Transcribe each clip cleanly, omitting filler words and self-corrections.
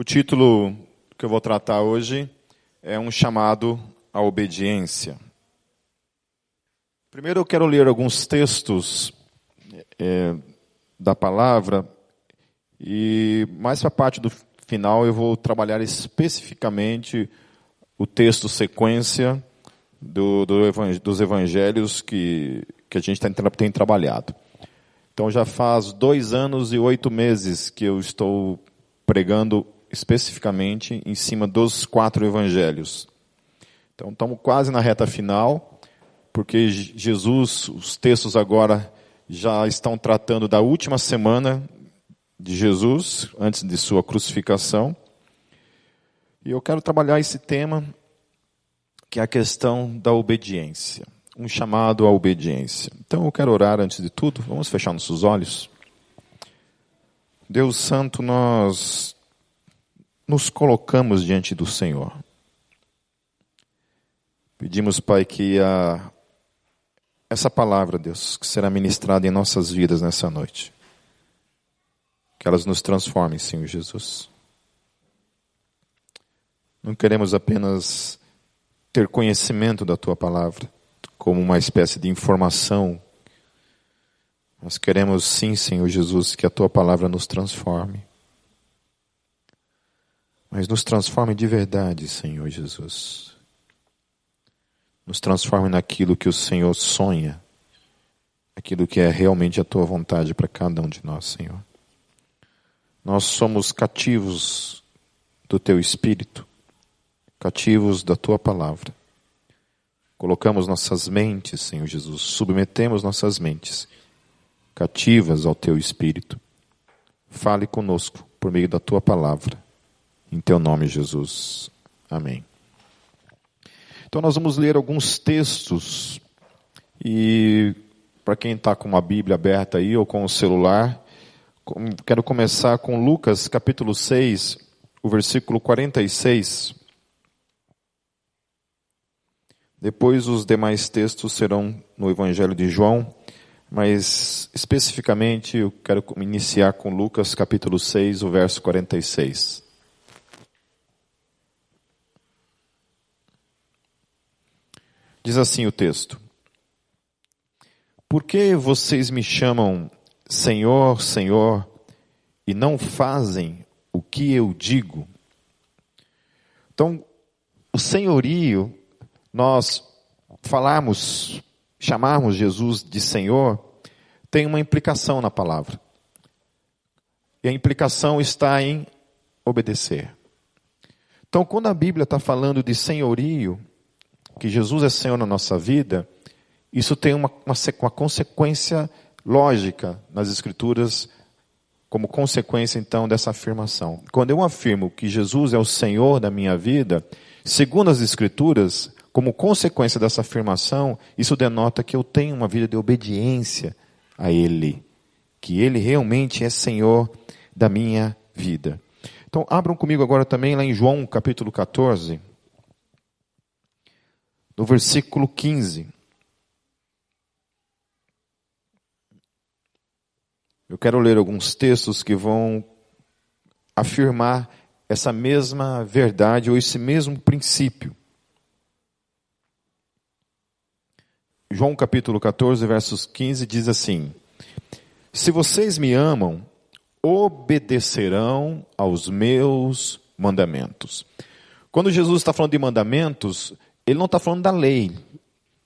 título que eu vou tratar hoje é um chamado à obediência. Primeiro eu quero ler alguns textos da palavra e mais para a parte do final eu vou trabalhar especificamente o texto sequência dos evangelhos que a gente tem trabalhado. Então já faz 2 anos e 8 meses que eu estou pregando especificamente em cima dos 4 evangelhos. Então estamos quase na reta final, porque Jesus, os textos agora já estão tratando da última semana de Jesus, antes de sua crucificação. E eu quero trabalhar esse tema, que é a questão da obediência. Um chamado à obediência. Então eu quero orar antes de tudo. Vamos fechar nossos olhos. Deus Santo, nós nos colocamos diante do Senhor. Pedimos, Pai, que essa palavra, Deus, que será ministrada em nossas vidas nessa noite, que elas nos transformem, Senhor Jesus. Não queremos apenas ter conhecimento da Tua palavra, como uma espécie de informação. Nós queremos sim, Senhor Jesus, que a Tua palavra nos transforme. Mas nos transforme de verdade, Senhor Jesus. Nos transforme naquilo que o Senhor sonha, aquilo que é realmente a Tua vontade para cada um de nós, Senhor. Nós somos cativos do Teu Espírito, cativos da Tua palavra. Colocamos nossas mentes, Senhor Jesus, submetemos nossas mentes cativas ao Teu Espírito. Fale conosco por meio da Tua palavra. Em Teu nome, Jesus. Amém. Então nós vamos ler alguns textos. E para quem está com uma Bíblia aberta aí ou com o celular, quero começar com Lucas capítulo 6, o versículo 46. Depois os demais textos serão no Evangelho de João, mas especificamente eu quero iniciar com Lucas capítulo 6, o verso 46. Diz assim o texto: Por que vocês me chamam Senhor, Senhor, e não fazem o que eu digo? Então, o senhorio, nós chamarmos Jesus de Senhor, tem uma implicação na palavra. E a implicação está em obedecer. Então, quando a Bíblia está falando de senhorio, que Jesus é Senhor na nossa vida, isso tem uma consequência lógica nas Escrituras, como consequência, então, dessa afirmação. Quando eu afirmo que Jesus é o Senhor da minha vida, segundo as Escrituras, como consequência dessa afirmação, isso denota que eu tenho uma vida de obediência a Ele, que Ele realmente é Senhor da minha vida. Então, abram comigo agora também lá em João capítulo 14, no versículo 15. Eu quero ler alguns textos que vão afirmar essa mesma verdade ou esse mesmo princípio. João capítulo 14, versos 15 diz assim: Se vocês me amam, obedecerão aos meus mandamentos. Quando Jesus está falando de mandamentos, Ele não está falando da lei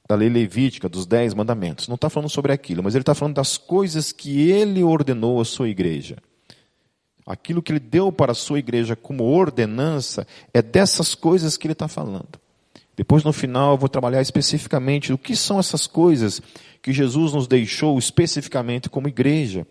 levítica, dos 10 mandamentos. Não está falando sobre aquilo, mas Ele está falando das coisas que Ele ordenou à sua igreja. Aquilo que Ele deu para a sua igreja como ordenança, é dessas coisas que Ele está falando. Depois, no final, eu vou trabalhar especificamente o que são essas coisas que Jesus nos deixou especificamente como igreja,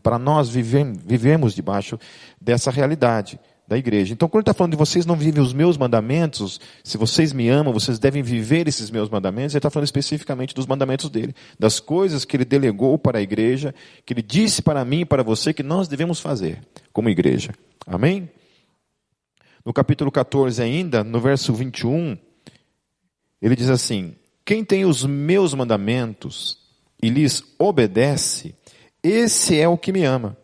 para nós vivemos debaixo dessa realidade da igreja. Então, quando ele está falando de vocês não vivem os meus mandamentos, se vocês me amam, vocês devem viver esses meus mandamentos, ele está falando especificamente dos mandamentos dele, das coisas que ele delegou para a igreja, que ele disse para mim e para você que nós devemos fazer como igreja. Amém? No capítulo 14 ainda, no verso 21, ele diz assim: quem tem os meus mandamentos e lhes obedece, esse é o que me ama.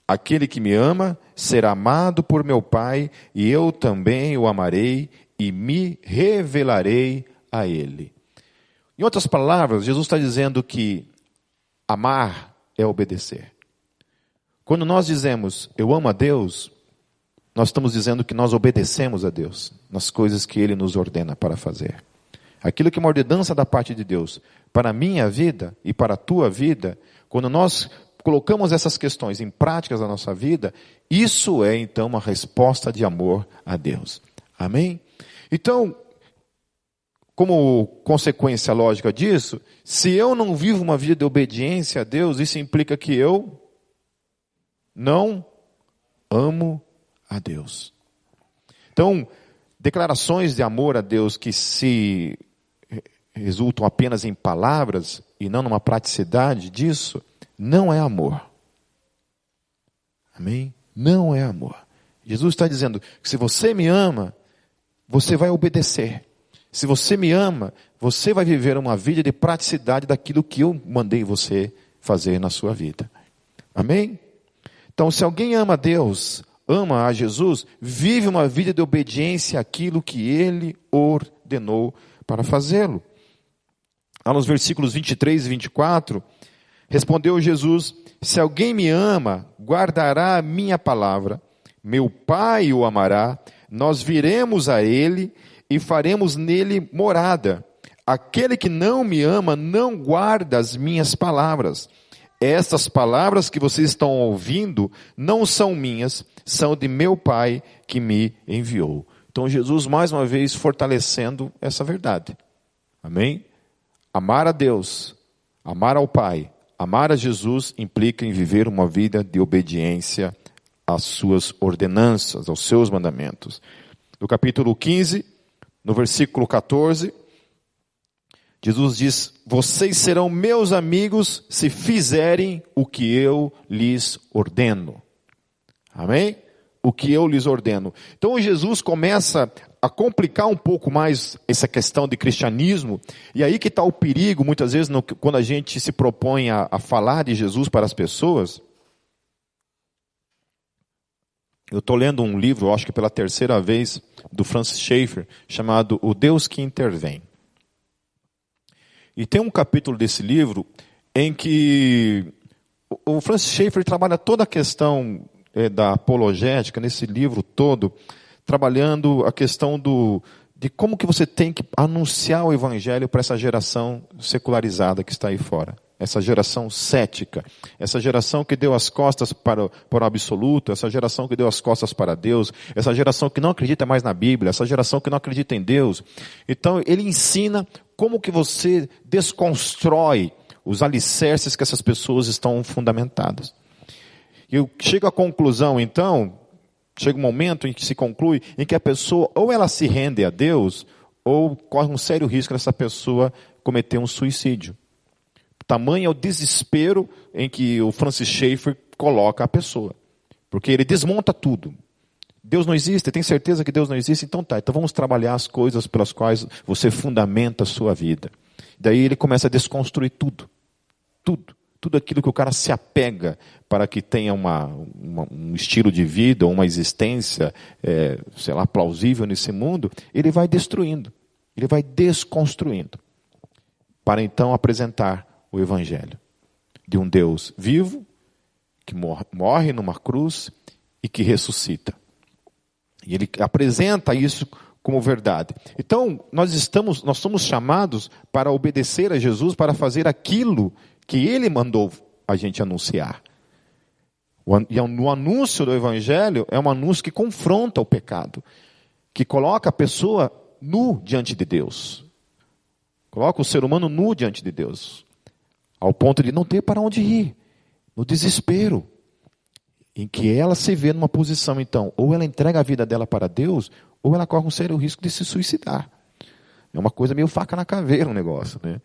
Aquele que me ama será amado por meu Pai, e eu também o amarei e me revelarei a ele. Em outras palavras, Jesus está dizendo que amar é obedecer. Quando nós dizemos, eu amo a Deus, nós estamos dizendo que nós obedecemos a Deus nas coisas que Ele nos ordena para fazer. Aquilo que é uma ordenança da parte de Deus para a minha vida e para a tua vida, quando nós colocamos essas questões em práticas na nossa vida, isso é então uma resposta de amor a Deus. Amém? Então, como consequência lógica disso, se eu não vivo uma vida de obediência a Deus, isso implica que eu não amo a Deus. Então, declarações de amor a Deus que se resultam apenas em palavras e não numa praticidade disso, não é amor. Amém? Não é amor. Jesus está dizendo que se você me ama, você vai obedecer. Se você me ama, você vai viver uma vida de praticidade daquilo que eu mandei você fazer na sua vida. Amém? Então, se alguém ama a Deus, ama a Jesus, vive uma vida de obediência àquilo que Ele ordenou para fazê-lo. Lá nos versículos 23 e 24, respondeu Jesus, se alguém me ama, guardará a minha palavra, meu Pai o amará, nós viremos a Ele e faremos nele morada. Aquele que não me ama não guarda as minhas palavras. Estas palavras que vocês estão ouvindo não são minhas, são de meu Pai que me enviou. Então Jesus mais uma vez fortalecendo essa verdade. Amém? Amar a Deus, amar ao Pai, amar a Jesus implica em viver uma vida de obediência às suas ordenanças, aos seus mandamentos. No capítulo 15, no versículo 14, Jesus diz, vocês serão meus amigos se fizerem o que eu lhes ordeno. Amém? O que eu lhes ordeno. Então Jesus começa a complicar um pouco mais essa questão de cristianismo, e aí que está o perigo, muitas vezes, quando a gente se propõe a falar de Jesus para as pessoas. Eu estou lendo um livro, acho que pela terceira vez, do Francis Schaeffer, chamado O Deus que Intervém. E tem um capítulo desse livro em que o Francis Schaeffer trabalha toda a questão da apologética, nesse livro todo, trabalhando a questão de como que você tem que anunciar o evangelho para essa geração secularizada que está aí fora. Essa geração cética, essa geração que deu as costas para o absoluto, essa geração que deu as costas para Deus, essa geração que não acredita mais na Bíblia, essa geração que não acredita em Deus. Então ele ensina como que você desconstrói os alicerces que essas pessoas estão fundamentadas. E eu chego à conclusão então, chega um momento em que se conclui, em que a pessoa ou ela se rende a Deus, ou corre um sério risco dessa pessoa cometer um suicídio. Tamanho é o desespero em que o Francis Schaeffer coloca a pessoa. Porque ele desmonta tudo. Deus não existe, tem certeza que Deus não existe? Então tá, então vamos trabalhar as coisas pelas quais você fundamenta a sua vida. Daí ele começa a desconstruir tudo. Tudo aquilo que o cara se apega para que tenha um estilo de vida, uma existência, plausível nesse mundo, ele vai destruindo. Ele vai desconstruindo. Para então apresentar o Evangelho de um Deus vivo, que morre numa cruz e que ressuscita. E ele apresenta isso como verdade. Então, nós somos chamados para obedecer a Jesus, para fazer aquilo que Ele mandou a gente anunciar. E o anúncio do Evangelho é um anúncio que confronta o pecado, que coloca a pessoa nu diante de Deus. Coloca o ser humano nu diante de Deus. Ao ponto de não ter para onde ir. No desespero. Em que ela se vê numa posição, então, ou ela entrega a vida dela para Deus, ou ela corre um sério risco de se suicidar. É uma coisa meio faca na caveira um negócio, né?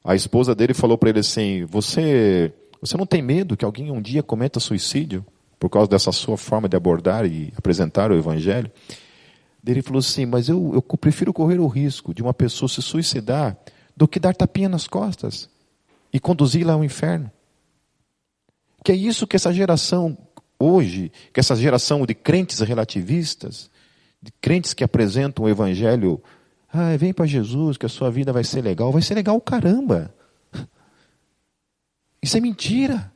A esposa dele falou para ele assim, você não tem medo que alguém um dia cometa suicídio por causa dessa sua forma de abordar e apresentar o Evangelho? Ele falou assim, mas eu prefiro correr o risco de uma pessoa se suicidar do que dar tapinha nas costas e conduzi-la ao inferno. Que é isso que essa geração hoje, que essa geração de crentes relativistas, de crentes que apresentam o evangelho, vem para Jesus que a sua vida vai ser legal. Vai ser legal caramba. Isso é mentira.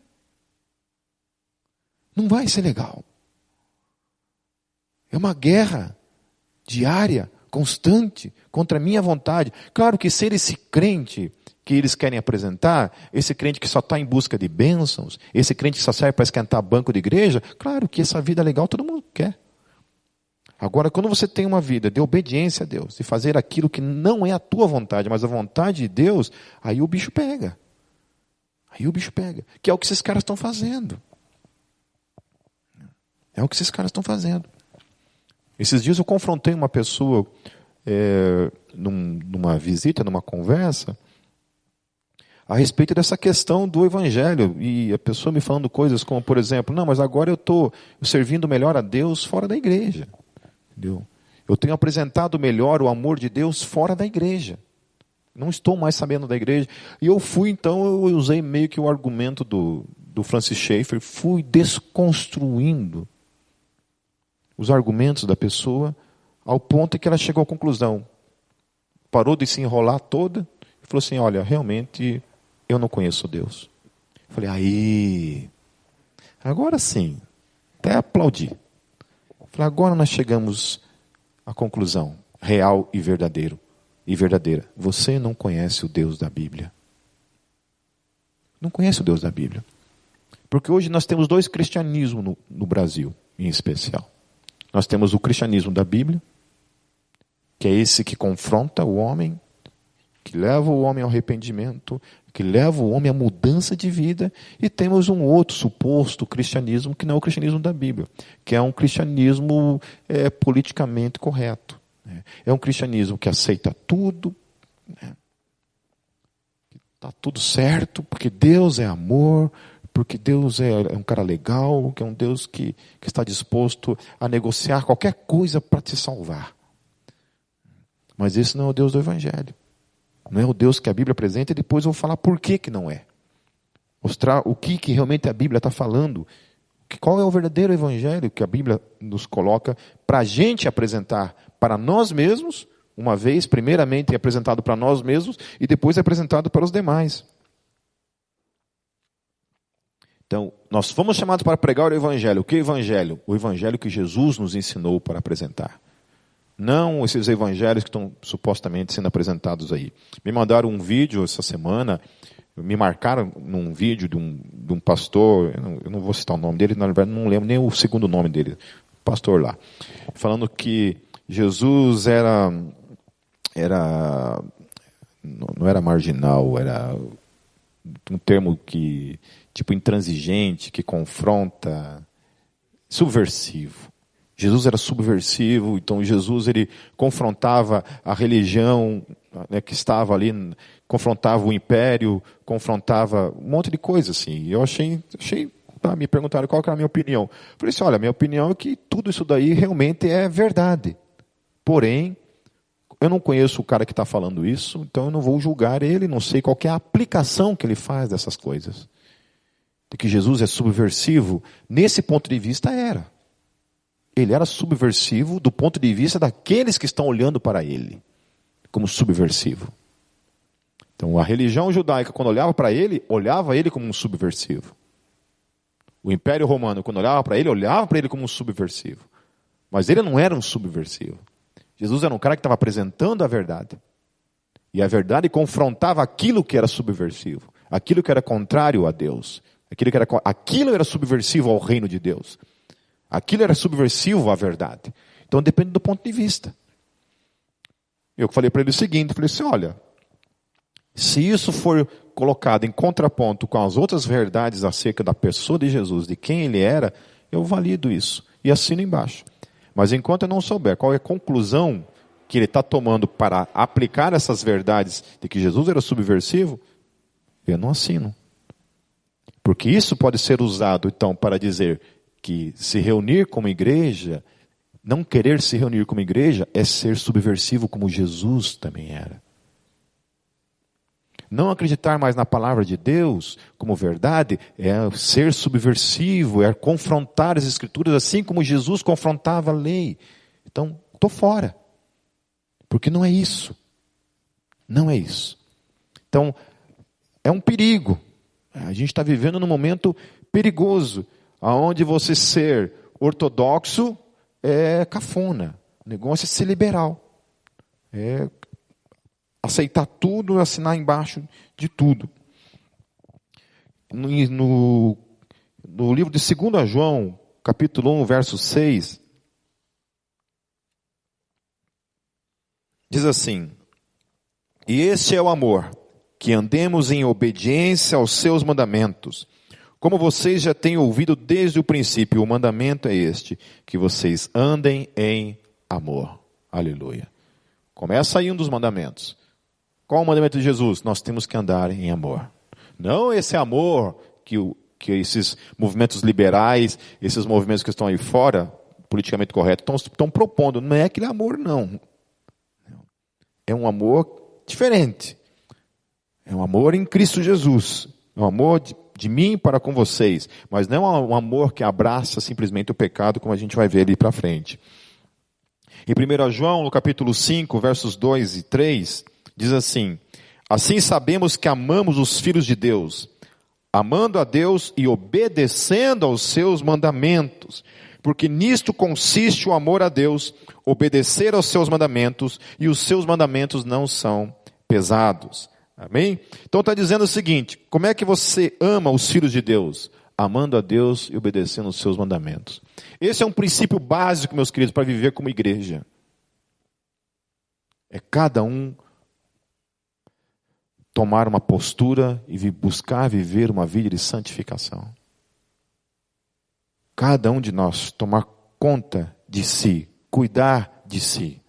Não vai ser legal. É uma guerra diária, constante, contra a minha vontade. Claro que ser esse crente que eles querem apresentar, esse crente que só está em busca de bênçãos, esse crente que só serve para esquentar banco de igreja, claro que essa vida legal todo mundo quer. Agora, quando você tem uma vida de obediência a Deus, de fazer aquilo que não é a tua vontade, mas a vontade de Deus, aí o bicho pega. Aí o bicho pega. Que é o que esses caras estão fazendo. É o que esses caras estão fazendo. Esses dias eu confrontei uma pessoa numa visita, numa conversa, a respeito dessa questão do evangelho. E a pessoa me falando coisas como, por exemplo, não, mas agora eu estou servindo melhor a Deus fora da igreja. Entendeu? Eu tenho apresentado melhor o amor de Deus fora da igreja. Não estou mais sabendo da igreja. E eu usei meio que o argumento do Francis Schaeffer, fui desconstruindo os argumentos da pessoa ao ponto em que ela chegou à conclusão. Parou de se enrolar toda e falou assim, olha, realmente eu não conheço Deus. Eu falei, aí, agora sim, até aplaudi. Eu falei, agora nós chegamos à conclusão real e verdadeira. Você não conhece o Deus da Bíblia. Não conhece o Deus da Bíblia. Porque hoje nós temos dois cristianismos no Brasil, em especial. Nós temos o cristianismo da Bíblia, que é esse que confronta o homem, que leva o homem ao arrependimento, que leva o homem à mudança de vida, e temos um outro suposto cristianismo, que não é o cristianismo da Bíblia, que é um cristianismo politicamente correto. É um cristianismo que aceita tudo, está tudo certo, porque Deus é amor, porque Deus é um cara legal, que é um Deus que está disposto a negociar qualquer coisa para te salvar. Mas esse não é o Deus do Evangelho. Não é o Deus que a Bíblia apresenta, e depois eu vou falar por que não é. Mostrar o que realmente a Bíblia está falando. Qual é o verdadeiro Evangelho que a Bíblia nos coloca para a gente apresentar para nós mesmos, uma vez, primeiramente é apresentado para nós mesmos, e depois é apresentado para os demais. Então, nós fomos chamados para pregar o Evangelho. O que é o Evangelho? O Evangelho que Jesus nos ensinou para apresentar. Não esses evangelhos que estão supostamente sendo apresentados aí. Me mandaram um vídeo essa semana, me marcaram num vídeo de um pastor, eu não vou citar o nome dele, na verdade não lembro nem o segundo nome dele, pastor lá, falando que Jesus não era marginal, era um termo que, tipo intransigente, que confronta, subversivo. Jesus era subversivo, então Jesus ele confrontava a religião, né, que estava ali, confrontava o império, confrontava um monte de coisa assim. Eu achei me perguntaram qual que era a minha opinião. Eu falei assim, olha, minha opinião é que tudo isso daí realmente é verdade. Porém, eu não conheço o cara que está falando isso, então eu não vou julgar ele, não sei qual que é a aplicação que ele faz dessas coisas. De que Jesus é subversivo, nesse ponto de vista era. Ele era subversivo do ponto de vista daqueles que estão olhando para ele, como subversivo. Então, a religião judaica, quando olhava ele como um subversivo. O Império Romano, quando olhava para ele como um subversivo. Mas ele não era um subversivo. Jesus era um cara que estava apresentando a verdade. E a verdade confrontava aquilo que era subversivo, aquilo que era contrário a Deus, aquilo era subversivo ao reino de Deus. Aquilo era subversivo à verdade. Então depende do ponto de vista. Eu falei para ele o seguinte, falei assim, olha, se isso for colocado em contraponto com as outras verdades acerca da pessoa de Jesus, de quem ele era, eu valido isso e assino embaixo. Mas enquanto eu não souber qual é a conclusão que ele está tomando para aplicar essas verdades de que Jesus era subversivo, eu não assino. Porque isso pode ser usado então para dizer que se reunir como igreja, não querer se reunir como igreja, é ser subversivo como Jesus também era. Não acreditar mais na palavra de Deus como verdade é ser subversivo, é confrontar as Escrituras assim como Jesus confrontava a lei. Então, estou fora. Porque não é isso. Não é isso. Então, é um perigo. A gente está vivendo num momento perigoso, onde você ser ortodoxo é cafona. O negócio é ser liberal. É aceitar tudo, assinar embaixo de tudo. No livro de 2 João, capítulo 1, verso 6, diz assim: e este é o amor, que andemos em obediência aos seus mandamentos. Como vocês já têm ouvido desde o princípio, o mandamento é este, que vocês andem em amor. Aleluia. Começa aí um dos mandamentos. Qual o mandamento de Jesus? Nós temos que andar em amor. Não esse amor que esses movimentos liberais, esses movimentos que estão aí fora, politicamente correto, estão propondo. Não é aquele amor, não. É um amor diferente. É um amor em Cristo Jesus. É um amor de mim para com vocês. Mas não é um amor que abraça simplesmente o pecado, como a gente vai ver ali para frente. Em 1 João, no capítulo 5, versos 2 e 3, diz assim: assim sabemos que amamos os filhos de Deus, amando a Deus e obedecendo aos seus mandamentos. Porque nisto consiste o amor a Deus, obedecer aos seus mandamentos, e os seus mandamentos não são pesados. Amém? Então está dizendo o seguinte: como é que você ama os filhos de Deus? Amando a Deus e obedecendo aos seus mandamentos. Esse é um princípio básico, meus queridos, para viver como igreja. É cada um tomar uma postura e buscar viver uma vida de santificação. Cada um de nós tomar conta de si, cuidar de si.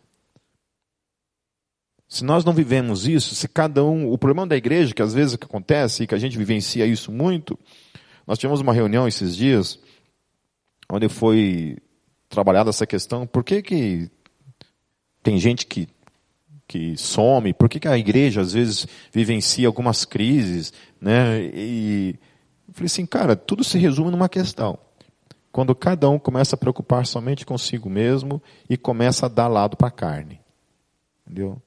Se nós não vivemos isso, se cada um... O problema da igreja, que às vezes o que acontece, e que a gente vivencia isso muito, nós tivemos uma reunião esses dias, onde foi trabalhada essa questão, por que tem gente que some, por que a igreja às vezes vivencia algumas crises, né? E eu falei assim, cara, tudo se resume numa questão. Quando cada um começa a preocupar somente consigo mesmo e começa a dar lado para a carne. Entendeu?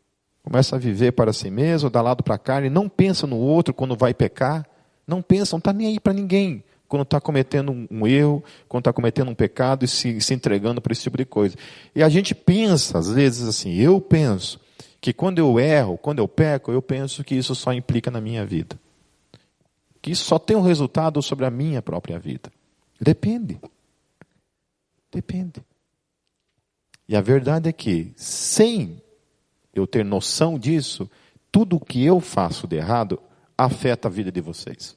Começa a viver para si mesmo, dar lado para a carne, não pensa no outro quando vai pecar, não está nem aí para ninguém quando está cometendo um erro, quando está cometendo um pecado e se entregando para esse tipo de coisa. E a gente pensa, às vezes assim, eu penso que quando eu erro, quando eu peco, eu penso que isso só implica na minha vida. Que isso só tem um resultado sobre a minha própria vida. Depende. Depende. E a verdade é que, sem eu ter noção disso, tudo o que eu faço de errado afeta a vida de vocês.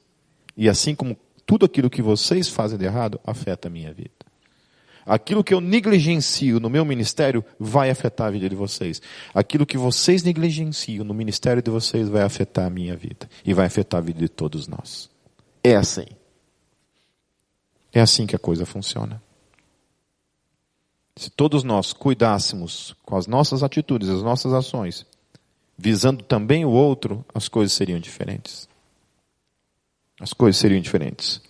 E assim como tudo aquilo que vocês fazem de errado afeta a minha vida. Aquilo que eu negligencio no meu ministério vai afetar a vida de vocês. Aquilo que vocês negligenciam no ministério de vocês vai afetar a minha vida. E vai afetar a vida de todos nós. É assim. É assim que a coisa funciona. Se todos nós cuidássemos com as nossas atitudes, as nossas ações, visando também o outro, as coisas seriam diferentes. As coisas seriam diferentes.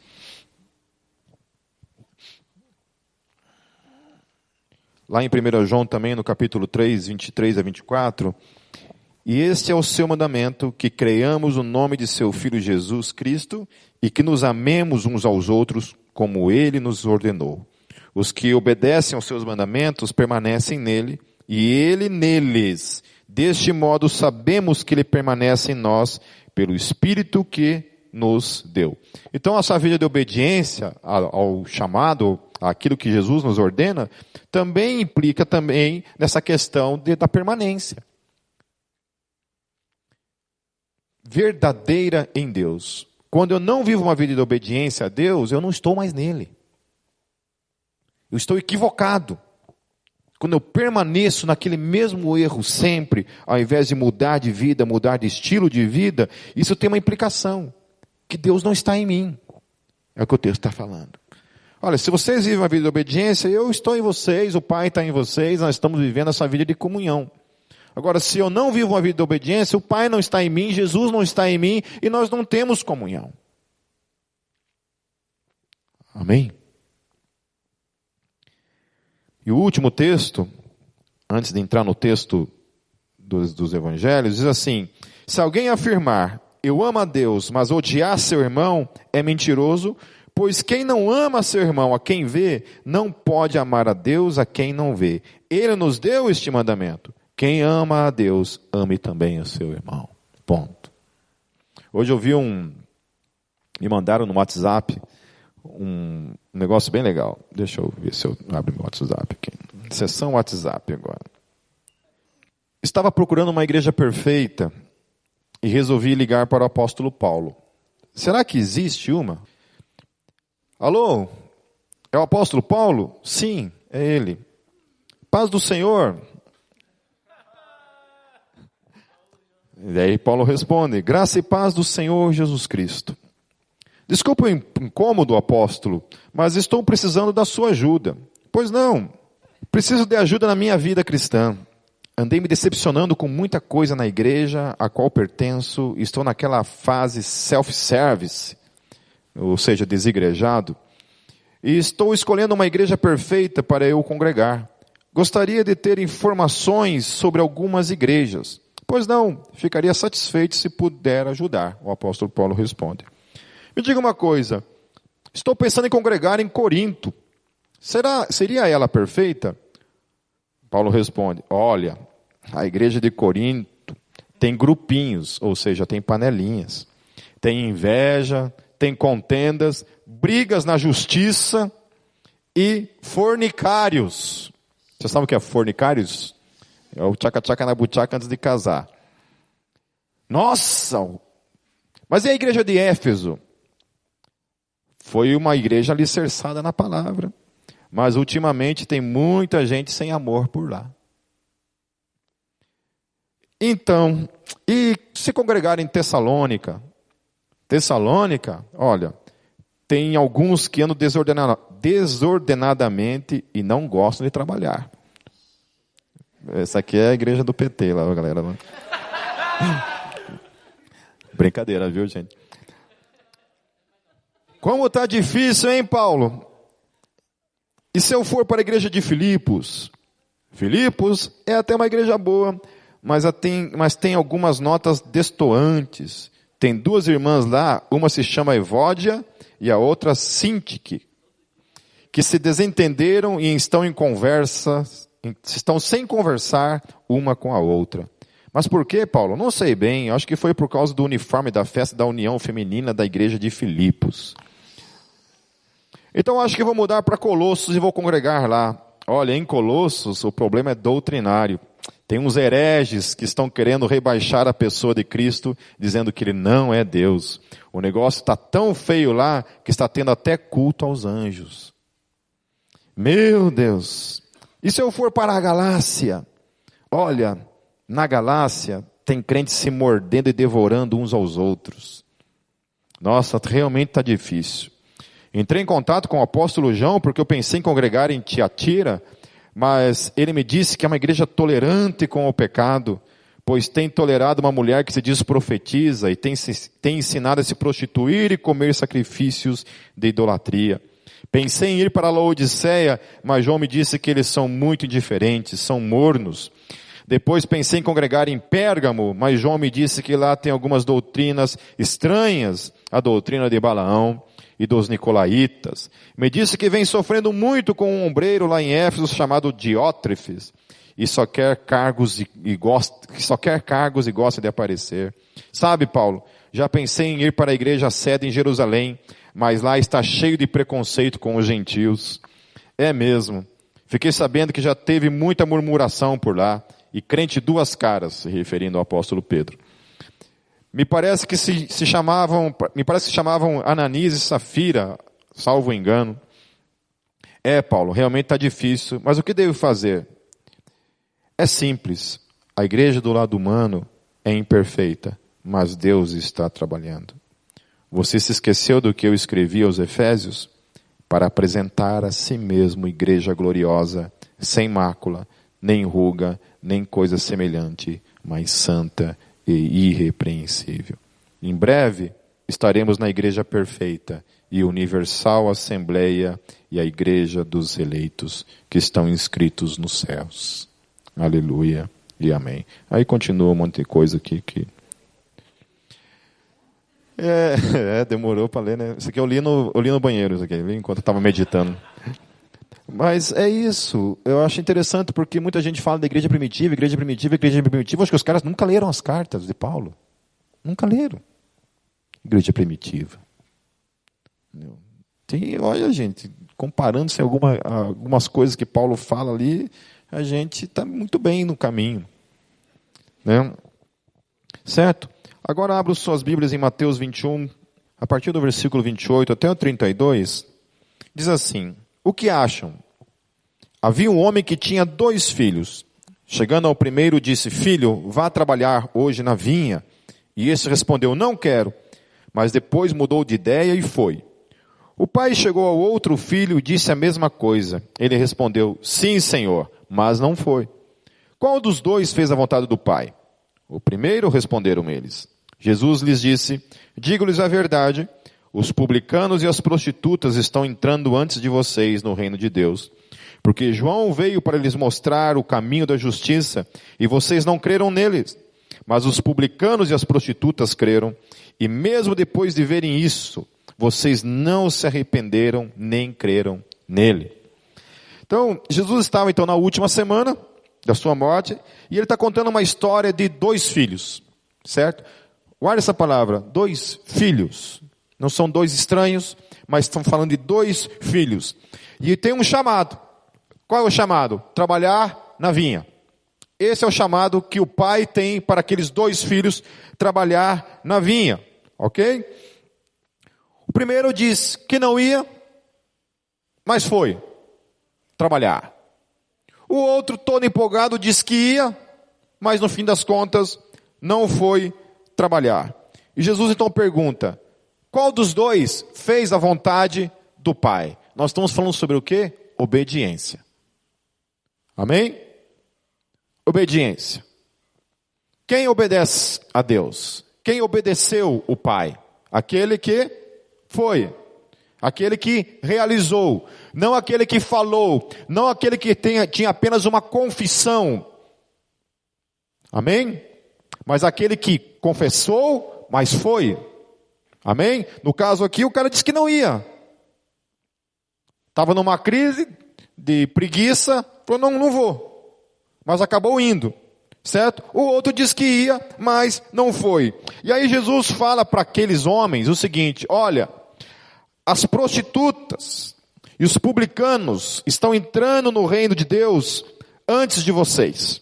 Lá em 1 João também, no capítulo 3, 23 a 24, e este é o seu mandamento, que creiamos no nome de seu Filho Jesus Cristo, e que nos amemos uns aos outros, como Ele nos ordenou. Os que obedecem aos seus mandamentos permanecem nele, e Ele neles. Deste modo sabemos que Ele permanece em nós, pelo Espírito que nos deu. Então essa vida de obediência ao chamado, àquilo que Jesus nos ordena, também implica também nessa questão da permanência. Verdadeira em Deus. Quando eu não vivo uma vida de obediência a Deus, eu não estou mais nele. Eu estou equivocado. Quando eu permaneço naquele mesmo erro sempre, ao invés de mudar de vida, mudar de estilo de vida, isso tem uma implicação. Que Deus não está em mim. É o que o texto está falando. Olha, se vocês vivem uma vida de obediência, eu estou em vocês, o Pai está em vocês, nós estamos vivendo essa vida de comunhão. Agora, se eu não vivo uma vida de obediência, o Pai não está em mim, Jesus não está em mim, e nós não temos comunhão. Amém? E o último texto, antes de entrar no texto dos evangelhos, diz assim: se alguém afirmar, eu amo a Deus, mas odiar seu irmão, é mentiroso, pois quem não ama seu irmão a quem vê, não pode amar a Deus a quem não vê. Ele nos deu este mandamento: quem ama a Deus, ame também a seu irmão. Ponto. Hoje eu vi me mandaram no WhatsApp um negócio bem legal. Deixa eu ver se eu abro meu WhatsApp aqui. Sessão WhatsApp agora. Estava procurando uma igreja perfeita e resolvi ligar para o apóstolo Paulo. Será que existe uma? Alô? É o apóstolo Paulo? Sim, é ele. Paz do Senhor. E daí Paulo responde: graça e paz do Senhor Jesus Cristo. Desculpe o incômodo, apóstolo, mas estou precisando da sua ajuda. Pois não, preciso de ajuda na minha vida cristã. Andei me decepcionando com muita coisa na igreja a qual pertenço. Estou naquela fase self-service, ou seja, desigrejado. E estou escolhendo uma igreja perfeita para eu congregar. Gostaria de ter informações sobre algumas igrejas. Pois não, ficaria satisfeito se puder ajudar. O apóstolo Paulo responde. Me diga uma coisa, estou pensando em congregar em Corinto. Seria ela perfeita? Paulo responde: olha, a igreja de Corinto tem grupinhos, ou seja, tem panelinhas. Tem inveja, tem contendas, brigas na justiça e fornicários. Você sabe o que é fornicários? É o tchaca-tchaca na buchaca antes de casar. Nossa! Mas e a igreja de Éfeso? Foi uma igreja alicerçada na palavra. Mas ultimamente tem muita gente sem amor por lá. Então, e se congregar em Tessalônica? Tessalônica, olha, tem alguns que andam desordenadamente e não gostam de trabalhar. Essa aqui é a igreja do PT lá, galera. Brincadeira, viu, gente? Como está difícil, hein, Paulo? E se eu for para a igreja de Filipos? Filipos é até uma igreja boa, mas tem algumas notas destoantes. Tem duas irmãs lá, uma se chama Evódia e a outra Sintique, que se desentenderam e estão sem conversar uma com a outra. Mas por quê, Paulo? Não sei bem, acho que foi por causa do uniforme da festa da União Feminina da igreja de Filipos. Então acho que vou mudar para Colossos e vou congregar lá. Olha, em Colossos o problema é doutrinário. Tem uns hereges que estão querendo rebaixar a pessoa de Cristo, dizendo que ele não é Deus. O negócio está tão feio lá que está tendo até culto aos anjos. Meu Deus! E se eu for para a Galácia? Olha, na Galácia tem crentes se mordendo e devorando uns aos outros. Nossa, realmente está difícil. Entrei em contato com o apóstolo João porque eu pensei em congregar em Tiatira, mas ele me disse que é uma igreja tolerante com o pecado, pois tem tolerado uma mulher que se diz profetiza e tem ensinado a se prostituir e comer sacrifícios de idolatria. Pensei em ir para a Laodiceia, mas João me disse que eles são muito indiferentes, são mornos. Depois pensei em congregar em Pérgamo, mas João me disse que lá tem algumas doutrinas estranhas, a doutrina de Balaão e dos nicolaítas. Me disse que vem sofrendo muito com um ombreiro lá em Éfeso chamado Diótrefes, e só quer cargos e gosta de aparecer. Sabe, Paulo, já pensei em ir para a igreja sede em Jerusalém, mas lá está cheio de preconceito com os gentios. É mesmo. Fiquei sabendo que já teve muita murmuração por lá, e crente duas caras, se referindo ao apóstolo Pedro. Me parece que se chamavam Ananias e Safira, salvo engano. Paulo, realmente está difícil, mas o que devo fazer? É simples. A igreja do lado humano é imperfeita, mas Deus está trabalhando. Você se esqueceu do que eu escrevi aos Efésios? Para apresentar a si mesmo igreja gloriosa, sem mácula, nem ruga, nem coisa semelhante, mas santa e irrepreensível. Em breve estaremos na igreja perfeita e universal assembleia e a igreja dos eleitos que estão inscritos nos céus. Aleluia e amém. Aí continua um monte de coisa aqui que... demorou para ler, né? Isso aqui eu li no banheiro, isso aqui, enquanto eu estava meditando. Mas é isso, eu acho interessante porque muita gente fala da igreja primitiva, igreja primitiva, igreja primitiva. Acho que os caras nunca leram as cartas de Paulo. Nunca leram. Igreja primitiva. Olha, gente, comparando-se algumas coisas que Paulo fala ali, a gente está muito bem no caminho. Né? Certo? Agora abra suas Bíblias em Mateus 21, a partir do versículo 28 até o 32, diz assim: o que acham? Havia um homem que tinha 2 filhos. Chegando ao primeiro, disse: filho, vá trabalhar hoje na vinha. E esse respondeu: não quero. Mas depois mudou de ideia e foi. O pai chegou ao outro filho e disse a mesma coisa. Ele respondeu: sim, senhor, mas não foi. Qual dos 2 fez a vontade do pai? O primeiro, responderam eles. Jesus lhes disse: digo-lhes a verdade, os publicanos e as prostitutas estão entrando antes de vocês no reino de Deus. Porque João veio para lhes mostrar o caminho da justiça, e vocês não creram neles. Mas os publicanos e as prostitutas creram, e mesmo depois de verem isso, vocês não se arrependeram nem creram nele. Então, Jesus estava na última semana da sua morte, e ele está contando uma história de 2 filhos, certo? Guarda essa palavra, 2 filhos. Não são 2 estranhos, mas estão falando de 2 filhos. E tem um chamado. Qual é o chamado? Trabalhar na vinha. Esse é o chamado que o pai tem para aqueles 2 filhos trabalhar na vinha. Ok? O primeiro diz que não ia, mas foi trabalhar. O outro, todo empolgado, diz que ia, mas no fim das contas não foi trabalhar. E Jesus então pergunta: qual dos 2 fez a vontade do pai? Nós estamos falando sobre o quê? Obediência. Amém? Obediência. Quem obedece a Deus? Quem obedeceu o pai? Aquele que foi. Aquele que realizou. Não aquele que falou. Não aquele que tinha apenas uma confissão. Amém? Mas aquele que confessou, mas foi. Amém? No caso aqui, o cara disse que não ia. Estava numa crise de preguiça, falou: não vou. Mas acabou indo. Certo? O outro disse que ia, mas não foi. E aí Jesus fala para aqueles homens o seguinte: olha, as prostitutas e os publicanos estão entrando no reino de Deus antes de vocês.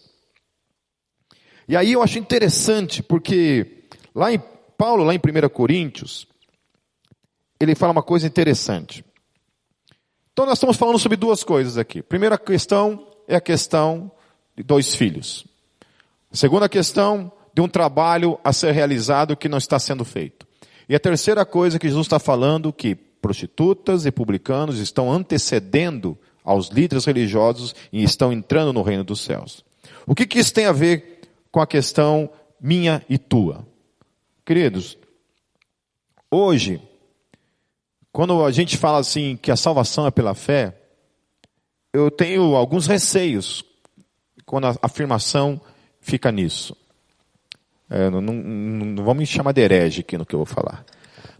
E aí eu acho interessante, porque Paulo, lá em 1 Coríntios, ele fala uma coisa interessante. Então nós estamos falando sobre 2 coisas aqui. Primeira questão é a questão de 2 filhos. A segunda questão, de um trabalho a ser realizado que não está sendo feito. E a terceira coisa que Jesus está falando, que prostitutas e publicanos estão antecedendo aos líderes religiosos e estão entrando no reino dos céus. O que isso tem a ver com a questão minha e tua? Queridos, hoje, quando a gente fala assim que a salvação é pela fé, eu tenho alguns receios quando a afirmação fica nisso. Não vamos me chamar de herege aqui no que eu vou falar.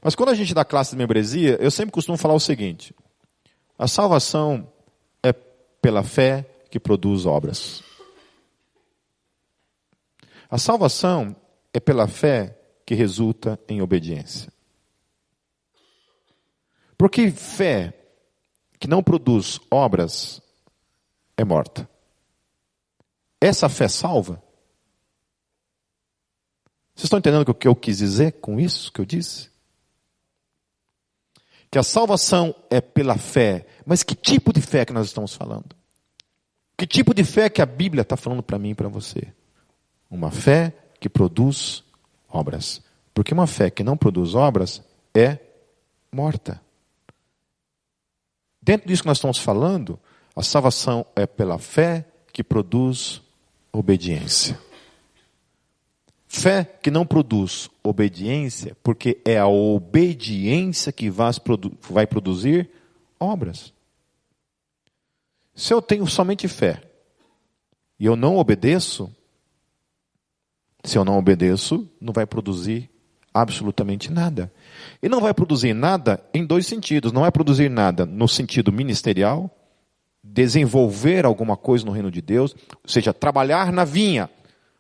Mas quando a gente dá classe de membresia, eu sempre costumo falar o seguinte: a salvação é pela fé que produz obras. A salvação é pela fé que resulta em obediência. Porque fé que não produz obras é morta. Essa fé salva? Vocês estão entendendo o que eu quis dizer com isso que eu disse? Que a salvação é pela fé. Mas que tipo de fé que nós estamos falando? Que tipo de fé que a Bíblia está falando para mim e para você? Uma fé que produz obras. Porque uma fé que não produz obras é morta. Dentro disso que nós estamos falando, a salvação é pela fé que produz obediência. Fé que não produz obediência, porque é a obediência que vai produzir obras. Se eu tenho somente fé e eu não obedeço, se eu não obedeço, não vai produzir absolutamente nada. E não vai produzir nada em dois sentidos. Não vai produzir nada no sentido ministerial, desenvolver alguma coisa no reino de Deus, ou seja, trabalhar na vinha.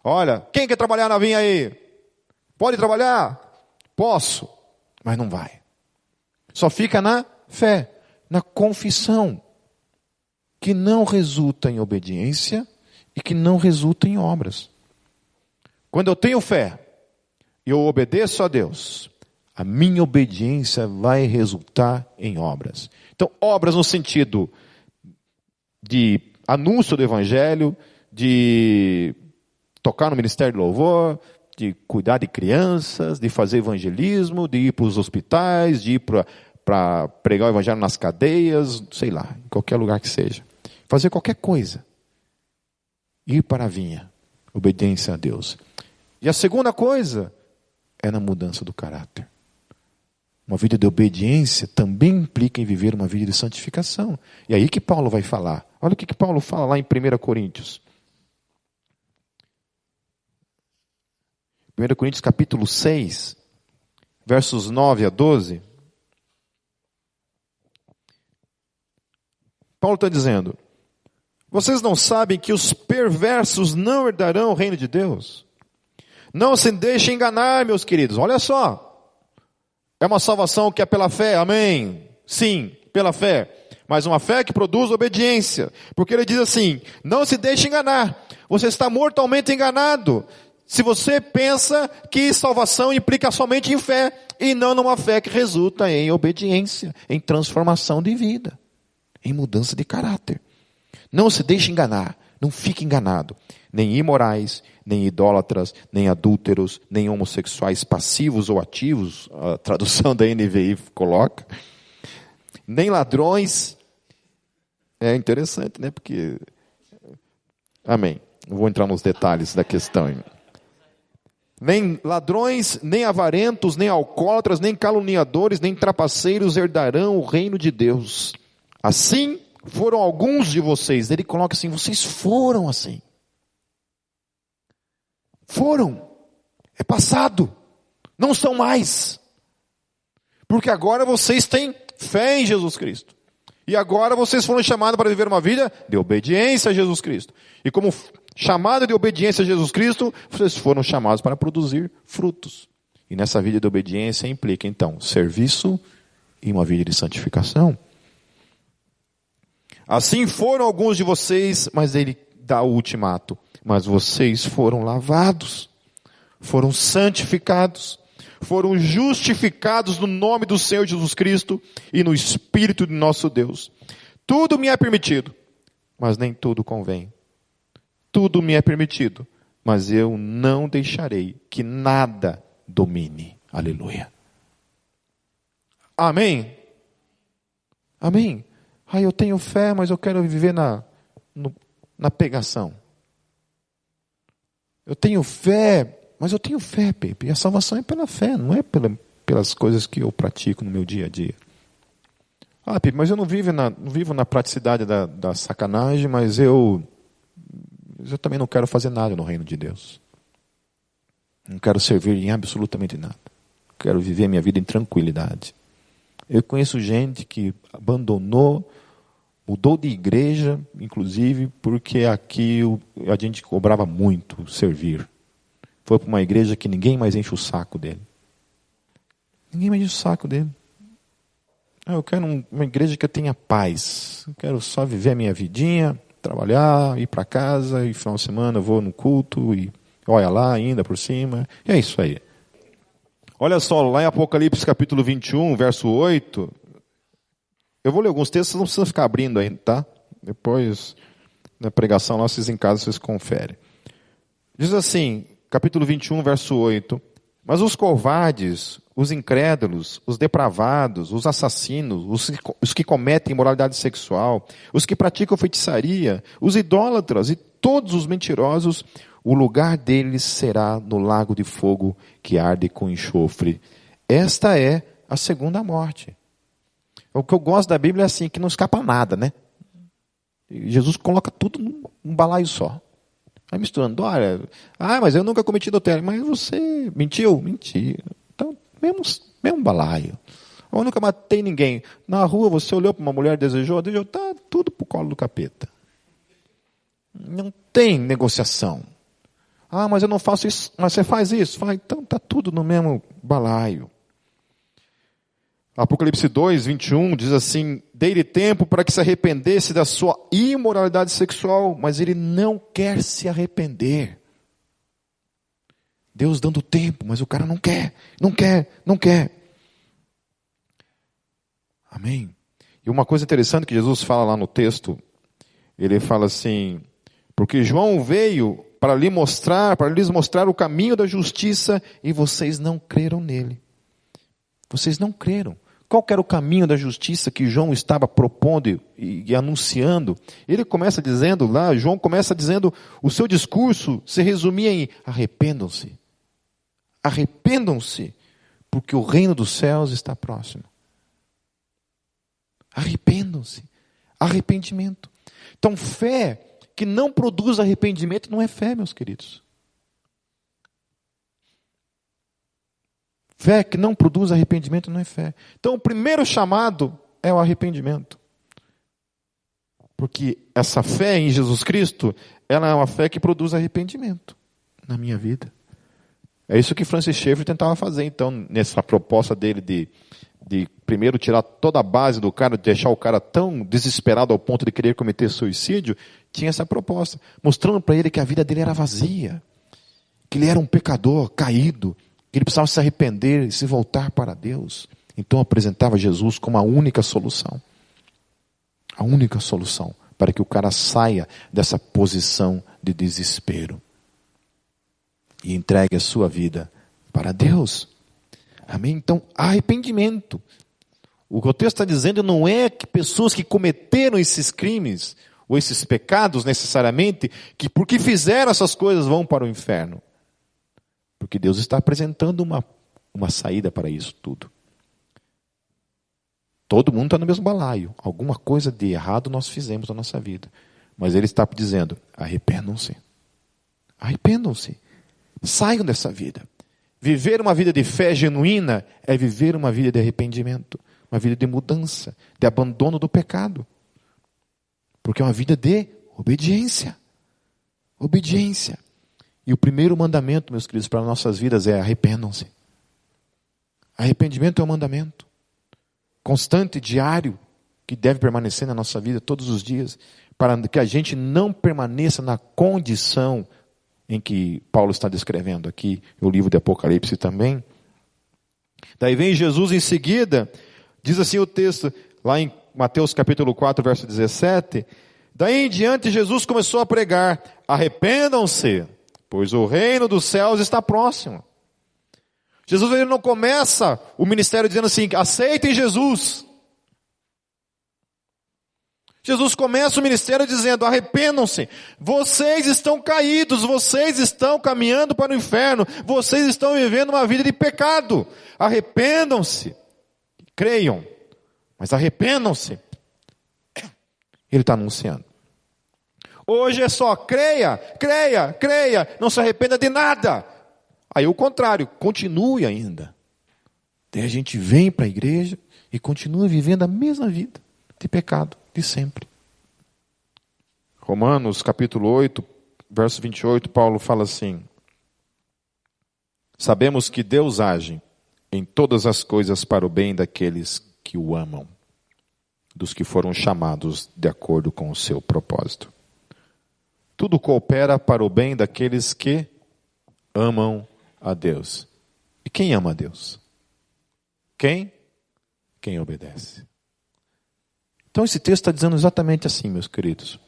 Olha, quem quer trabalhar na vinha aí? Pode trabalhar? Posso, mas não vai. Só fica na fé, na confissão, que não resulta em obediência e que não resulta em obras. Quando eu tenho fé e eu obedeço a Deus, a minha obediência vai resultar em obras. Então, obras no sentido de anúncio do evangelho, de tocar no ministério de louvor, de cuidar de crianças, de fazer evangelismo, de ir para os hospitais, de ir para pregar o evangelho nas cadeias, sei lá, em qualquer lugar que seja. Fazer qualquer coisa. Ir para a vinha. Obediência a Deus. E a segunda coisa é na mudança do caráter. Uma vida de obediência também implica em viver uma vida de santificação. E aí que Paulo vai falar. Olha o que Paulo fala lá em 1 Coríntios. 1 Coríntios capítulo 6, versos 9 a 12. Paulo está dizendo: vocês não sabem que os perversos não herdarão o reino de Deus? Não se deixem enganar, meus queridos. Olha só. É uma salvação que é pela fé, amém? Sim, pela fé. Mas uma fé que produz obediência. Porque ele diz assim: não se deixe enganar. Você está mortalmente enganado se você pensa que salvação implica somente em fé, e não numa fé que resulta em obediência, em transformação de vida, em mudança de caráter. Não se deixe enganar, não fique enganado. Nem imorais, nem idólatras, nem adúlteros, nem homossexuais passivos ou ativos, a tradução da NVI coloca, nem ladrões. É interessante, né? Porque, amém, não vou entrar nos detalhes da questão. Nem ladrões, nem avarentos, nem alcoólatras, nem caluniadores, nem trapaceiros herdarão o reino de Deus. Assim foram alguns de vocês. Ele coloca assim: vocês foram assim. Foram. É passado. Não são mais. Porque agora vocês têm fé em Jesus Cristo. E agora vocês foram chamados para viver uma vida de obediência a Jesus Cristo. E como chamado de obediência a Jesus Cristo, vocês foram chamados para produzir frutos. E nessa vida de obediência implica, então, serviço e uma vida de santificação. Assim foram alguns de vocês, mas ele dá o ultimato: mas vocês foram lavados, foram santificados, foram justificados no nome do Senhor Jesus Cristo e no Espírito de nosso Deus. Tudo me é permitido, mas nem tudo convém. Tudo me é permitido, mas eu não deixarei que nada domine. Aleluia. Amém? Amém? Eu tenho fé, mas eu quero viver na pegação. Eu tenho fé, mas eu tenho fé, Pepe. E a salvação é pela fé, não é pelas coisas que eu pratico no meu dia a dia. Pepe, mas eu não vivo na praticidade da sacanagem, mas eu também não quero fazer nada no reino de Deus. Não quero servir em absolutamente nada. Quero viver minha vida em tranquilidade. Eu conheço gente que abandonou, mudou de igreja, inclusive, porque aqui a gente cobrava muito servir. Foi para uma igreja que ninguém mais enche o saco dele. Ninguém mais enche o saco dele. Eu quero uma igreja que eu tenha paz. Eu quero só viver a minha vidinha, trabalhar, ir para casa, e final de semana eu vou no culto, e olha lá ainda por cima. E é isso aí. Olha só, lá em Apocalipse capítulo 21, verso 8... Eu vou ler alguns textos, vocês não precisam ficar abrindo ainda, tá? Depois, na pregação lá, vocês em casa, vocês conferem. Diz assim, capítulo 21, verso 8. Mas os covardes, os incrédulos, os depravados, os assassinos, os que cometem imoralidade sexual, os que praticam feitiçaria, os idólatras e todos os mentirosos, o lugar deles será no lago de fogo que arde com enxofre. Esta é a segunda morte. O que eu gosto da Bíblia é assim, que não escapa nada, né? Jesus coloca tudo num balaio só. Vai misturando. Olha, mas eu nunca cometi adultério. Mas você mentiu? Mentiu. Então, mesmo balaio. Eu nunca matei ninguém. Na rua você olhou para uma mulher, desejou, tá tudo pro colo do capeta. Não tem negociação. Mas eu não faço isso. Mas você faz isso? Então tá tudo no mesmo balaio. Apocalipse 2, 21 diz assim: dei-lhe tempo para que se arrependesse da sua imoralidade sexual, mas ele não quer se arrepender. Deus dando tempo, mas o cara não quer. Amém? E uma coisa interessante que Jesus fala lá no texto, ele fala assim: porque João veio para lhes mostrar o caminho da justiça e vocês não creram nele. Vocês não creram. Qual que era o caminho da justiça que João estava propondo e anunciando? João começa dizendo, o seu discurso se resumia em: arrependam-se. Arrependam-se, porque o reino dos céus está próximo. Arrependam-se. Arrependimento. Então, fé que não produz arrependimento não é fé, meus queridos. Fé que não produz arrependimento não é fé. Então, o primeiro chamado é o arrependimento. Porque essa fé em Jesus Cristo, ela é uma fé que produz arrependimento na minha vida. É isso que Francis Schaeffer tentava fazer, então, nessa proposta dele de primeiro tirar toda a base do cara, deixar o cara tão desesperado ao ponto de querer cometer suicídio. Tinha essa proposta, mostrando para ele que a vida dele era vazia, que ele era um pecador caído, que ele precisava se arrepender e se voltar para Deus. Então apresentava Jesus como a única solução. A única solução para que o cara saia dessa posição de desespero e entregue a sua vida para Deus. Amém? Então, arrependimento. O que o texto está dizendo não é que pessoas que cometeram esses crimes ou esses pecados necessariamente, que porque fizeram essas coisas vão para o inferno. Porque Deus está apresentando uma saída para isso tudo. Todo mundo está no mesmo balaio. Alguma coisa de errado nós fizemos na nossa vida. Mas Ele está dizendo: arrependam-se. Arrependam-se. Saiam dessa vida. Viver uma vida de fé genuína é viver uma vida de arrependimento. Uma vida de mudança, de abandono do pecado. Porque é uma vida de obediência. Obediência. E o primeiro mandamento, meus queridos, para nossas vidas é: arrependam-se. Arrependimento é um mandamento constante, diário, que deve permanecer na nossa vida todos os dias, para que a gente não permaneça na condição em que Paulo está descrevendo aqui, no livro de Apocalipse também. Daí vem Jesus em seguida, diz assim o texto, lá em Mateus capítulo 4, verso 17, daí em diante Jesus começou a pregar: arrependam-se, pois o reino dos céus está próximo. Jesus ele não começa o ministério dizendo assim: aceitem Jesus. Jesus começa o ministério dizendo: arrependam-se. Vocês estão caídos, vocês estão caminhando para o inferno, vocês estão vivendo uma vida de pecado. Arrependam-se. Creiam, mas arrependam-se. Ele está anunciando. Hoje é só creia, não se arrependa de nada. Aí o contrário, continue ainda. Daí a gente vem para a igreja e continua vivendo a mesma vida de pecado de sempre. Romanos capítulo 8, verso 28, Paulo fala assim: sabemos que Deus age em todas as coisas para o bem daqueles que o amam, dos que foram chamados de acordo com o seu propósito. Tudo coopera para o bem daqueles que amam a Deus. E quem ama a Deus? Quem obedece. Então esse texto está dizendo exatamente assim, meus queridos.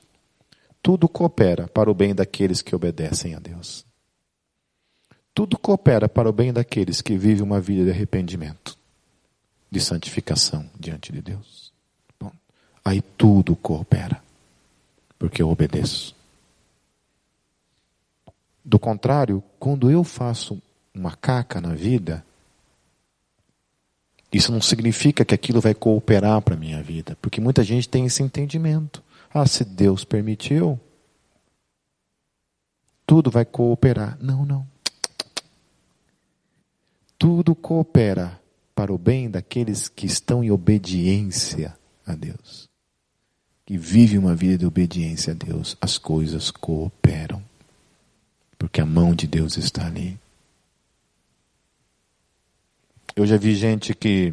Tudo coopera para o bem daqueles que obedecem a Deus. Tudo coopera para o bem daqueles que vivem uma vida de arrependimento, de santificação diante de Deus. Bom, aí tudo coopera, porque eu obedeço. Do contrário, quando eu faço uma caca na vida, isso não significa que aquilo vai cooperar para a minha vida, porque muita gente tem esse entendimento. Se Deus permitiu, tudo vai cooperar. Não. Tudo coopera para o bem daqueles que estão em obediência a Deus. Que vivem uma vida de obediência a Deus. As coisas cooperam. Porque a mão de Deus está ali. Eu já vi gente que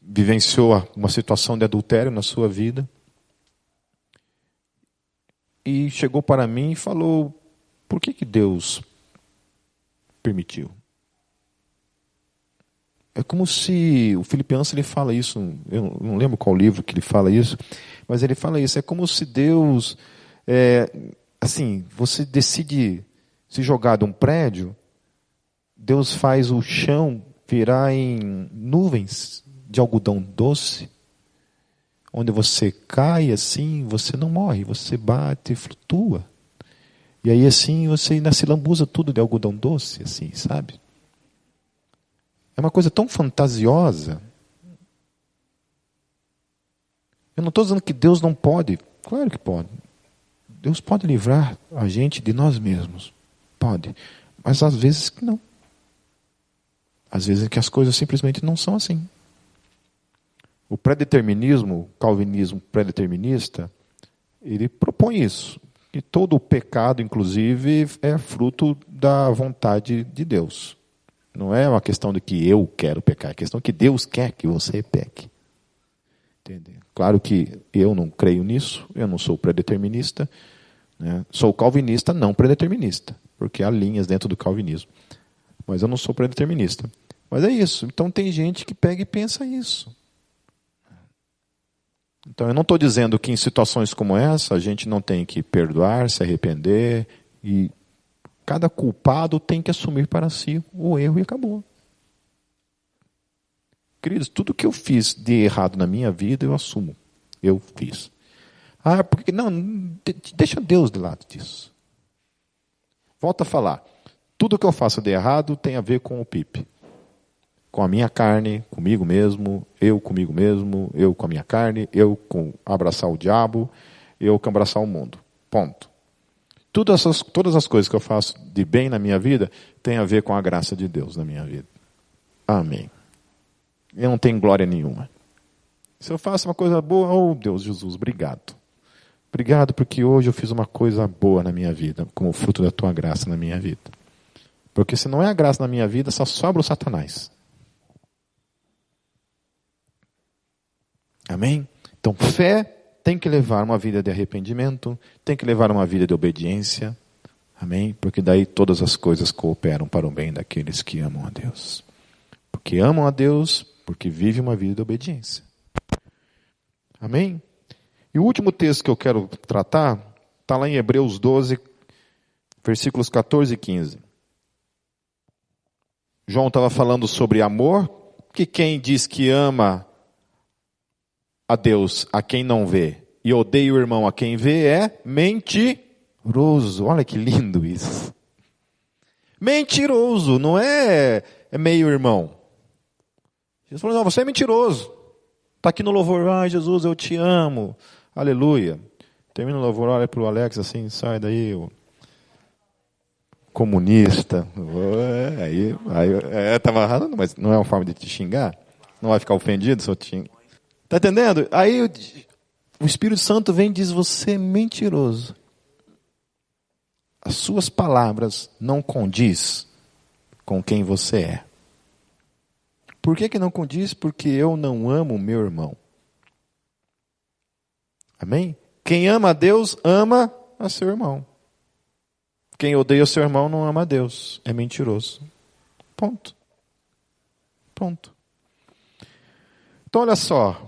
vivenciou uma situação de adultério na sua vida e chegou para mim e falou: por que Deus permitiu? É como se o Filipenses ele fala isso, eu não lembro qual livro que ele fala isso, mas ele fala isso, é como se Deus, assim, você decide se jogar de um prédio, Deus faz o chão virar em nuvens de algodão doce, onde você cai assim, você não morre, você bate e flutua. E aí assim você ainda se lambuza tudo de algodão doce, assim, sabe? É uma coisa tão fantasiosa. Eu não estou dizendo que Deus não pode. Claro que pode. Deus pode livrar a gente de nós mesmos. Pode. Mas às vezes que não. Às vezes é que as coisas simplesmente não são assim. O pré-determinismo, o calvinismo pré-determinista, ele propõe isso. Que todo o pecado, inclusive, é fruto da vontade de Deus. Não é uma questão de que eu quero pecar, é questão que Deus quer que você peque. Entende? Claro que eu não creio nisso, eu não sou pré-determinista, né? Sou calvinista, não pré-determinista, porque há linhas dentro do calvinismo. Mas eu não sou pré-determinista. Mas é isso. Então tem gente que pega e pensa isso. Então eu não estou dizendo que em situações como essa a gente não tem que perdoar, se arrepender, e cada culpado tem que assumir para si o erro e acabou. Queridos, tudo que eu fiz de errado na minha vida eu assumo. Eu fiz. Porque não, deixa Deus de lado disso. Volto a falar. Tudo que eu faço de errado tem a ver com o Pipe. Com a minha carne, comigo mesmo, eu comigo mesmo, eu com a minha carne, eu com abraçar o diabo, eu com abraçar o mundo. Ponto. Todas as coisas que eu faço de bem na minha vida tem a ver com a graça de Deus na minha vida. Amém. Eu não tenho glória nenhuma. Se eu faço uma coisa boa, oh Deus, Jesus, obrigado. Obrigado porque hoje eu fiz uma coisa boa na minha vida, como fruto da tua graça na minha vida. Porque se não é a graça na minha vida, só sobra o Satanás. Amém? Então, fé tem que levar uma vida de arrependimento, tem que levar uma vida de obediência. Amém? Porque daí todas as coisas cooperam para o bem daqueles que amam a Deus. Porque amam a Deus, porque vivem uma vida de obediência. Amém? E o último texto que eu quero tratar está lá em Hebreus 12, versículos 14 e 15. João estava falando sobre amor, que quem diz que ama a Deus a quem não vê e odeia o irmão a quem vê é mentiroso. Olha que lindo isso. Mentiroso, não é meio irmão. Jesus falou, não, você é mentiroso. Está aqui no louvor, ai Jesus, eu te amo. Aleluia. Termina o louvor, olha para o Alex assim, sai daí, comunista. Estava errado, mas não é uma forma de te xingar? Não vai ficar ofendido se eu te xingar? Está entendendo? Aí o Espírito Santo vem e diz, você é mentiroso. As suas palavras não condiz com quem você é. Por que não condiz? Porque eu não amo o meu irmão. Amém? Quem ama a Deus, ama a seu irmão. Quem odeia o seu irmão não ama a Deus. É mentiroso. Ponto. Ponto. Então olha só.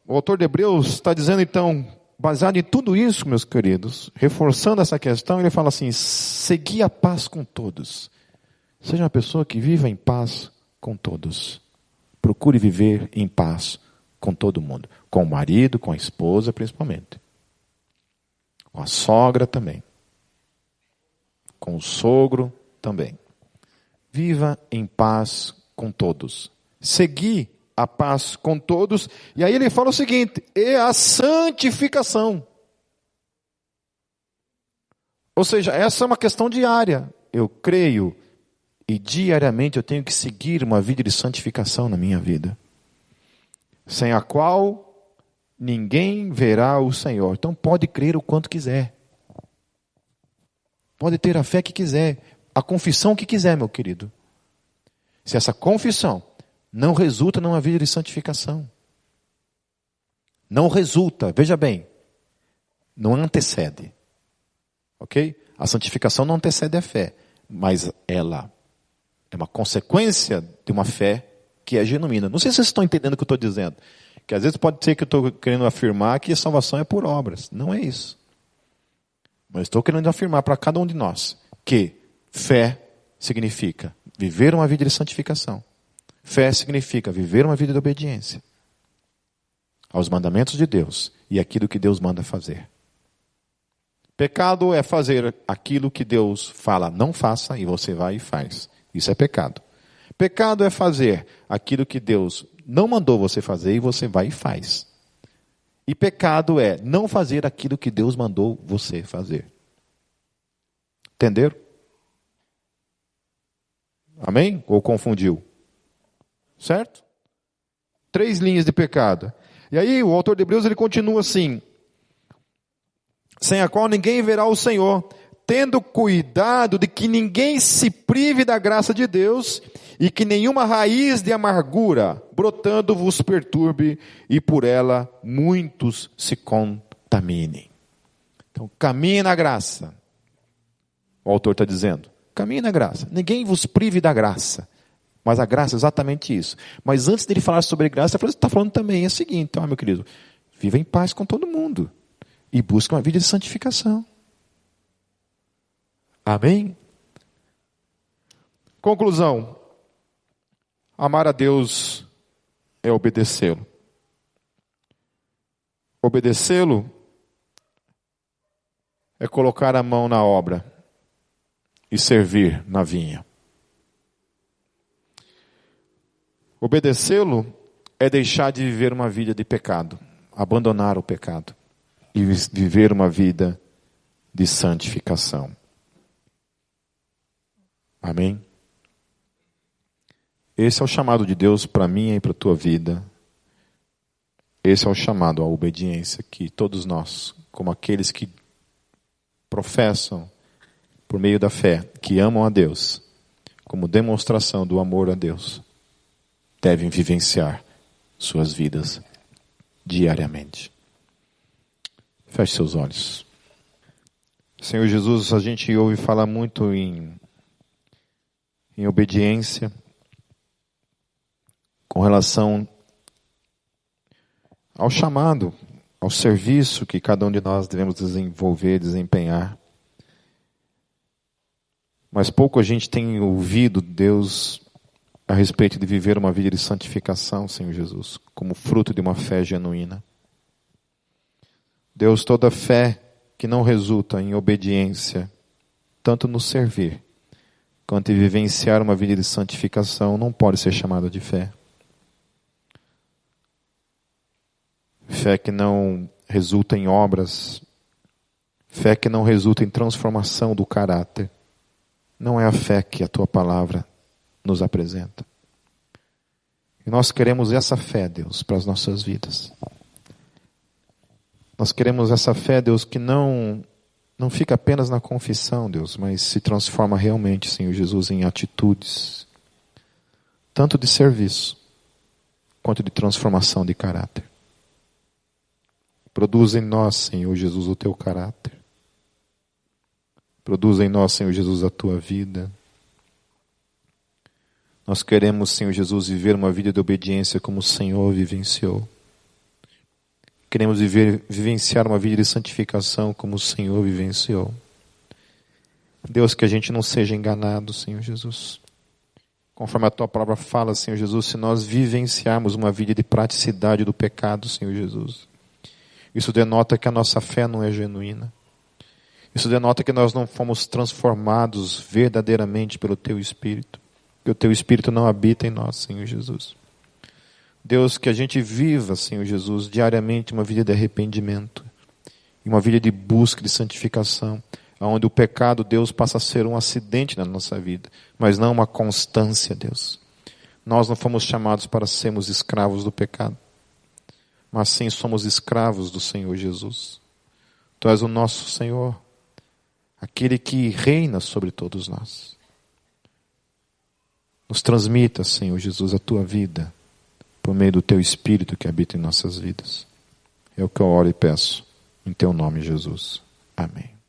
O autor de Hebreus está dizendo então baseado em tudo isso, meus queridos, reforçando essa questão, ele fala assim: segui a paz com todos. Seja uma pessoa que viva em paz com todos. Procure viver em paz com todo mundo. Com o marido, com a esposa principalmente. Com a sogra também. Com o sogro também. Viva em paz com todos. Segui a paz com todos. E aí ele fala o seguinte: e a santificação. Ou seja, essa é uma questão diária. Eu creio e diariamente eu tenho que seguir uma vida de santificação na minha vida, sem a qual ninguém verá o Senhor. Então pode crer o quanto quiser. Pode ter a fé que quiser, a confissão que quiser, meu querido. Se essa confissão não resulta numa vida de santificação, não resulta, veja bem, não antecede. Ok? A santificação não antecede a fé, mas ela é uma consequência de uma fé que é genuína. Não sei se vocês estão entendendo o que eu estou dizendo. Que às vezes pode ser que eu estou querendo afirmar que a salvação é por obras. Não é isso. Mas estou querendo afirmar para cada um de nós que fé significa viver uma vida de santificação. Fé significa viver uma vida de obediência aos mandamentos de Deus e aquilo que Deus manda fazer. Pecado é fazer aquilo que Deus fala não faça e você vai e faz. Isso é pecado. Pecado é fazer aquilo que Deus não mandou você fazer e você vai e faz. E pecado é não fazer aquilo que Deus mandou você fazer. Entenderam? Amém? Ou confundiu? Certo? 3 linhas de pecado. E aí o autor de Hebreus ele continua assim: sem a qual ninguém verá o Senhor, tendo cuidado de que ninguém se prive da graça de Deus e que nenhuma raiz de amargura brotando vos perturbe e por ela muitos se contaminem. Então caminhe na graça. O autor está dizendo, caminhe na graça. Ninguém vos prive da graça. Mas a graça é exatamente isso. Mas antes dele falar sobre graça, ele está falando também o seguinte: meu querido, viva em paz com todo mundo e busque uma vida de santificação. Amém? Conclusão. Amar a Deus é obedecê-lo. Obedecê-lo é colocar a mão na obra e servir na vinha. Obedecê-lo é deixar de viver uma vida de pecado, abandonar o pecado e viver uma vida de santificação. Amém? Esse é o chamado de Deus para mim e para a tua vida. Esse é o chamado à obediência que todos nós, como aqueles que professam por meio da fé, que amam a Deus, como demonstração do amor a Deus, devem vivenciar suas vidas diariamente. Feche seus olhos. Senhor Jesus, a gente ouve falar muito em obediência com relação ao chamado, ao serviço que cada um de nós devemos desenvolver, desempenhar. Mas pouco a gente tem ouvido Deus a respeito de viver uma vida de santificação, Senhor Jesus, como fruto de uma fé genuína. Deus, toda fé que não resulta em obediência, tanto no servir, quanto em vivenciar uma vida de santificação, não pode ser chamada de fé. Fé que não resulta em obras, fé que não resulta em transformação do caráter, não é a fé que a tua palavra nos apresenta. E nós queremos essa fé, Deus, para as nossas vidas. Nós queremos essa fé, Deus, que não fica apenas na confissão, Deus, mas se transforma realmente, Senhor Jesus, em atitudes, tanto de serviço, quanto de transformação de caráter. Produz em nós, Senhor Jesus, o teu caráter. Produz em nós, Senhor Jesus, a tua vida. Nós queremos, Senhor Jesus, viver uma vida de obediência como o Senhor vivenciou. Queremos vivenciar uma vida de santificação como o Senhor vivenciou. Deus, que a gente não seja enganado, Senhor Jesus. Conforme a Tua palavra fala, Senhor Jesus, se nós vivenciarmos uma vida de praticidade do pecado, Senhor Jesus, isso denota que a nossa fé não é genuína. Isso denota que nós não fomos transformados verdadeiramente pelo Teu Espírito. Que o Teu Espírito não habita em nós, Senhor Jesus. Deus, que a gente viva, Senhor Jesus, diariamente uma vida de arrependimento. E uma vida de busca, de santificação. Onde o pecado, Deus, passa a ser um acidente na nossa vida. Mas não uma constância, Deus. Nós não fomos chamados para sermos escravos do pecado. Mas sim somos escravos do Senhor Jesus. Tu és o nosso Senhor. Aquele que reina sobre todos nós. Nos transmita, Senhor Jesus, a Tua vida, por meio do Teu Espírito que habita em nossas vidas. É o que eu oro e peço, em Teu nome, Jesus. Amém.